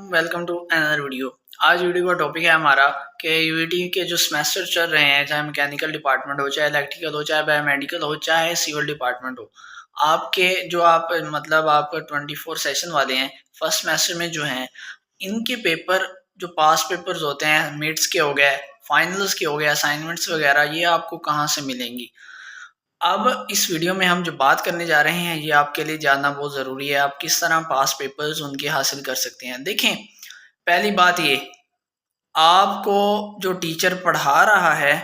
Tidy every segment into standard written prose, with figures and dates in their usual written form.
Welcome to another video. आज video का topic है हमारा कि यूईटी के जो सेमेस्टर चल रहे हैं, चाहे मैकेनिकल डिपार्टमेंट हो, चाहे इलेक्ट्रिकल हो, चाहे बायोमेडिकल हो, चाहे सिविल डिपार्टमेंट हो, आपके जो आपका 24 सेशन वाले हैं फर्स्ट सेमेस्टर में जो हैं, इनके पेपर जो पास पेपर्स होते हैं, मिड्स के हो गए, फाइनल्स के हो गए, असाइनमेंट्स वगैरह, ये आपको कहाँ से मिलेंगी। अब इस वीडियो में हम जो बात करने जा रहे हैं, ये आपके लिए जानना बहुत ज़रूरी है। आप किस तरह पास पेपर्स उनके हासिल कर सकते हैं। देखें, पहली बात ये, आपको जो टीचर पढ़ा रहा है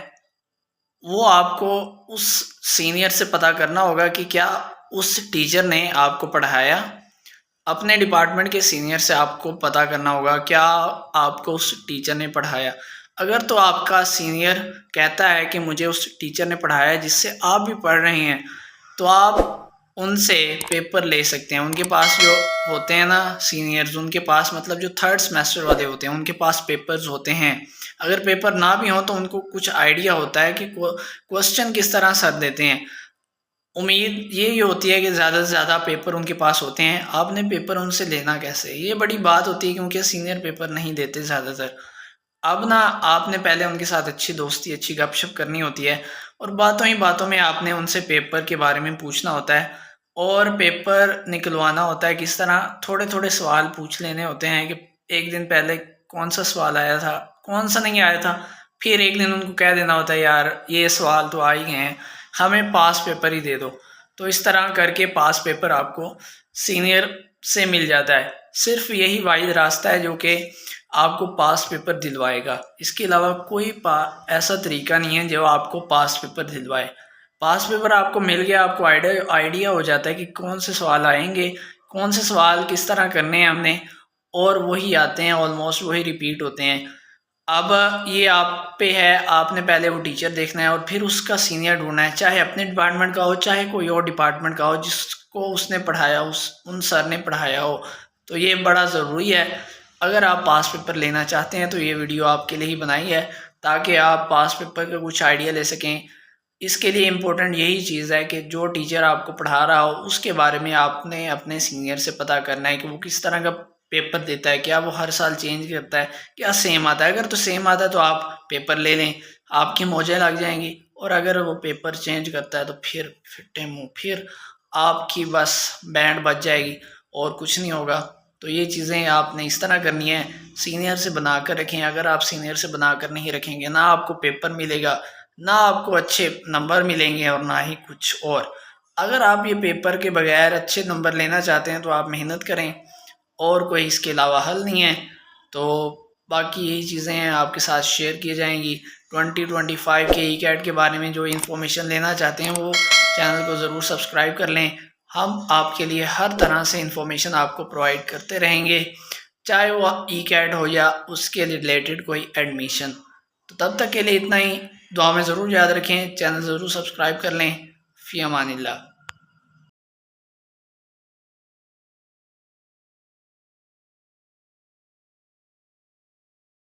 वो आपको उस सीनियर से पता करना होगा कि क्या उस टीचर ने आपको पढ़ाया। अपने डिपार्टमेंट के सीनियर से आपको पता करना होगा क्या आपको उस टीचर ने पढ़ाया। अगर तो आपका सीनियर कहता है कि मुझे उस टीचर ने पढ़ाया जिससे आप भी पढ़ रहे हैं, तो आप उनसे पेपर ले सकते हैं। उनके पास जो होते हैं ना सीनियर्स, उनके पास मतलब जो थर्ड सेमेस्टर वाले होते हैं, उनके पास पेपर्स होते हैं। अगर पेपर ना भी हो तो उनको कुछ आइडिया होता है कि क्वेश्चन किस तरह सर देते हैं। उम्मीद ये होती है कि ज़्यादा से ज़्यादा पेपर उनके पास होते हैं। आपने पेपर उनसे लेना कैसे, ये बड़ी बात होती है, क्योंकि सीनियर पेपर नहीं देते ज़्यादातर। अब ना आपने पहले उनके साथ अच्छी दोस्ती, अच्छी गपशप करनी होती है, और बातों ही बातों में आपने उनसे पेपर के बारे में पूछना होता है और पेपर निकलवाना होता है। किस तरह थोड़े थोड़े सवाल पूछ लेने होते हैं कि एक दिन पहले कौन सा सवाल आया था, कौन सा नहीं आया था। फिर एक दिन उनको कह देना होता है, यार ये सवाल तो आ ही गए हैं, हमें पास पेपर ही दे दो। तो इस तरह करके पास पेपर आपको सीनियर से मिल जाता है। सिर्फ यही वाहिद रास्ता है जो कि आपको पास पेपर दिलवाएगा। इसके अलावा कोई ऐसा तरीका नहीं है जो आपको पास पेपर दिलवाए। पास पेपर आपको मिल गया, आपको आइडिया हो जाता है कि कौन से सवाल आएंगे, कौन से सवाल किस तरह करने हैं हमने, और वही आते हैं, ऑलमोस्ट वही रिपीट होते हैं। अब ये आप पे है, आपने पहले वो टीचर देखना है और फिर उसका सीनियर ढूंढना है, चाहे अपने डिपार्टमेंट का हो चाहे कोई और डिपार्टमेंट का हो, जिसको उसने पढ़ाया, उन सर ने पढ़ाया हो। तो ये बड़ा ज़रूरी है। अगर आप पास पेपर लेना चाहते हैं तो ये वीडियो आपके लिए ही बनाई है, ताकि आप पास पेपर का कुछ आइडिया ले सकें। इसके लिए इम्पोर्टेंट यही चीज़ है कि जो टीचर आपको पढ़ा रहा हो उसके बारे में आपने अपने सीनियर से पता करना है कि वो किस तरह का पेपर देता है, क्या वो हर साल चेंज करता है, क्या सेम आता है। अगर तो सेम आता है तो आप पेपर ले लें, आपकी मौजें लग जाएंगी। और अगर वो पेपर चेंज करता है तो फिर फिटे मुँह, फिर आपकी बस बैंड बज जाएगी और कुछ नहीं होगा। तो ये चीज़ें आपने इस तरह करनी है, सीनियर से बना कर रखें। अगर आप सीनियर से बना कर नहीं रखेंगे, ना आपको पेपर मिलेगा, ना आपको अच्छे नंबर मिलेंगे और ना ही कुछ और। अगर आप ये पेपर के बगैर अच्छे नंबर लेना चाहते हैं तो आप मेहनत करें, और कोई इसके अलावा हल नहीं है। तो बाकी यही चीज़ें हैं आपके साथ शेयर की जाएंगी। 2025 के ई कैट के बारे में जो इन्फॉर्मेशन लेना चाहते हैं वो चैनल को ज़रूर सब्सक्राइब कर लें। हम आपके लिए हर तरह से इन्फॉर्मेशन आपको प्रोवाइड करते रहेंगे, चाहे वो ई कैट हो या उसके रिलेटेड कोई एडमिशन। तो तब तक के लिए इतना ही। दुआ में ज़रूर याद रखें, चैनल ज़रूर सब्सक्राइब कर लें। फ़ी अमानिल्लाह।